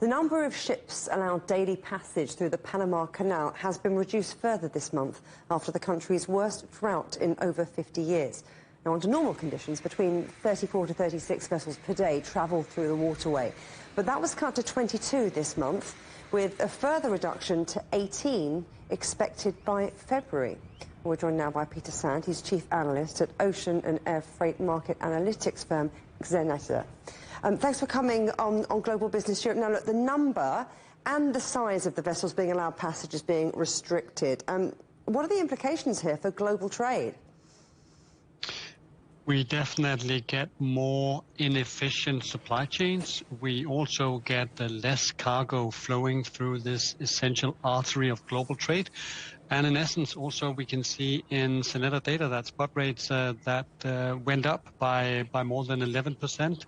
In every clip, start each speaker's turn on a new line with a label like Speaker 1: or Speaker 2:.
Speaker 1: The number of ships allowed daily passage through the Panama Canal has been reduced further this month after the country's worst drought in over 50 years. Now, under normal conditions, between 34 to 36 vessels per day travel through the waterway. But that was cut to 22 this month, with a further reduction to 18 expected by February. We're joined now by Peter Sand. He's chief analyst at ocean and air freight market analytics firm Xeneta. Thanks for coming on Global Business Europe. Now, look, the number and the size of the vessels being allowed passage is being restricted. What are the implications here for global trade?
Speaker 2: We definitely get more inefficient supply chains. We also get less cargo flowing through this essential artery of global trade. And in essence, also we can see in Xeneta data that spot rates that went up by more than 11%,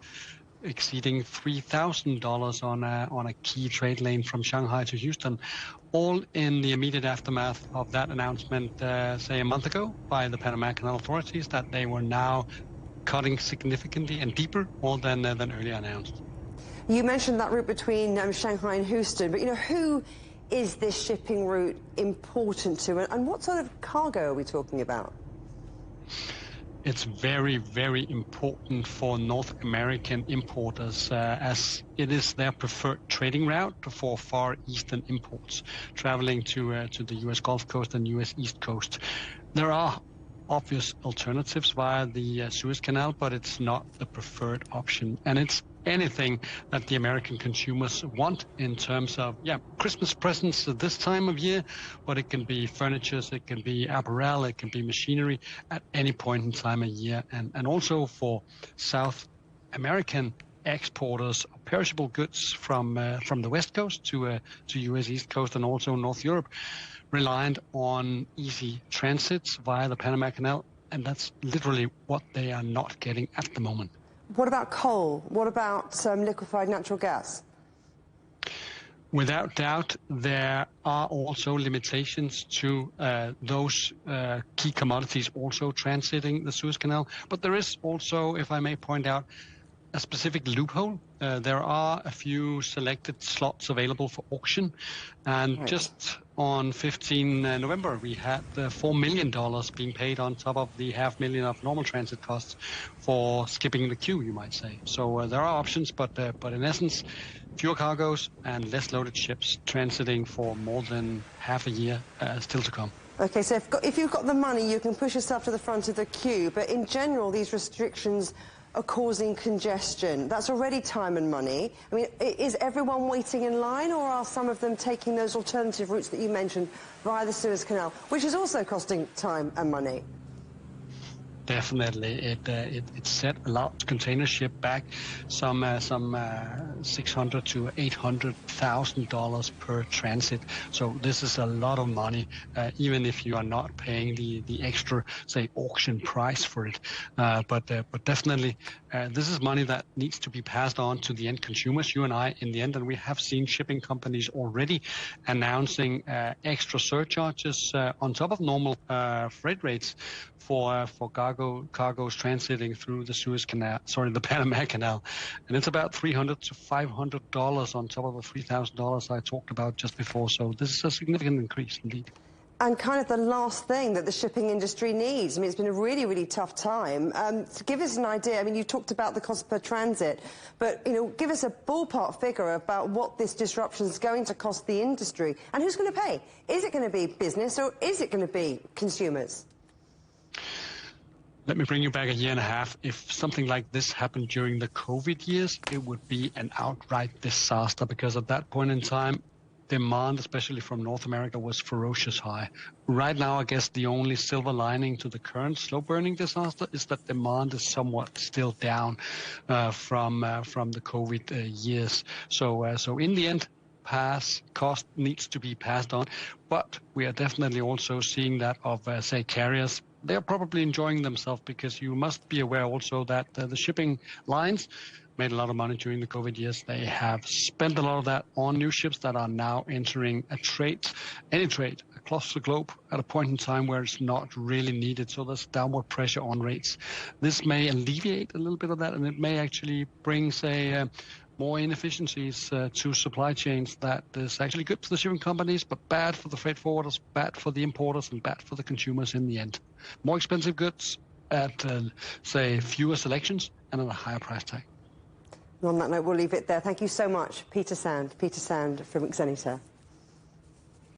Speaker 2: exceeding $3,000 on a key trade lane from Shanghai to Houston, all in the immediate aftermath of that announcement, say a month ago, by the Panama Canal authorities that they were now cutting significantly and deeper, more than earlier announced.
Speaker 1: You mentioned that route between Shanghai and Houston, but who is this shipping route important to, and what sort of cargo are we talking about?
Speaker 2: It's very, very important for North American importers as it is their preferred trading route for Far Eastern imports traveling to the U.S. Gulf Coast and U.S. East Coast. There are obvious alternatives via the Suez Canal, but it's not the preferred option. And it's anything that the American consumers want in terms of, Christmas presents at this time of year, but it can be furniture, it can be apparel, it can be machinery at any point in time of year. And also for South American exporters of perishable goods from the West Coast to U.S. East Coast and also North Europe, reliant on easy transits via the Panama Canal. And that's literally what they are not getting at the moment.
Speaker 1: What about coal? What about liquefied natural gas?
Speaker 2: Without doubt, there are also limitations to those key commodities also transiting the Suez Canal. But there is also, if I may point out, a specific loophole. There are a few selected slots available for auction. And right. Just on 15 November, we had $4 million being paid on top of the $500,000 of normal transit costs for skipping the queue, you might say. So there are options, but in essence, fewer cargoes and less loaded ships transiting for more than half a year still to come.
Speaker 1: Okay, so if you've got the money, you can push yourself to the front of the queue. But in general, these restrictions are causing congestion. That's already time and money. I mean, is everyone waiting in line, or are some of them taking those alternative routes that you mentioned via the Suez Canal, which is also costing time and money?
Speaker 2: Definitely, it set a large container ship back some $600,000 to $800,000 per transit. So this is a lot of money, even if you are not paying the extra, say, auction price for it. But definitely, this is money that needs to be passed on to the end consumers, you and I, in the end. And we have seen shipping companies already announcing extra surcharges on top of normal freight rates for cargoes transiting through the the Panama Canal. And it's about $300 to $500 on top of the $3,000 I talked about just before. So this is a significant increase indeed.
Speaker 1: And kind of the last thing that the shipping industry needs. I mean, it's been a really, really tough time. To give us an idea, I mean, you talked about the cost per transit, but, give us a ballpark figure about what this disruption is going to cost the industry. And who's going to pay? Is it going to be business, or is it going to be consumers?
Speaker 2: Let me bring you back a year and a half. If something like this happened during the COVID years, it would be an outright disaster, because at that point in time, demand, especially from North America, was ferocious high. Right now, I guess the only silver lining to the current slow-burning disaster is that demand is somewhat still down from the COVID years. So in the end, cost needs to be passed on. But we are definitely also seeing that of, say, carriers. They're probably enjoying themselves, because you must be aware also that the shipping lines made a lot of money during the COVID years. They have spent a lot of that on new ships that are now entering any trade across the globe at a point in time where it's not really needed. So there's downward pressure on rates. This may alleviate a little bit of that, and it may actually bring, say, more inefficiencies to supply chains that is actually good for the shipping companies, but bad for the freight forwarders, bad for the importers, and bad for the consumers in the end. More expensive goods at, say, fewer selections and at a higher price tag.
Speaker 1: On that note, we'll leave it there. Thank you so much, Peter Sand from Xeneta.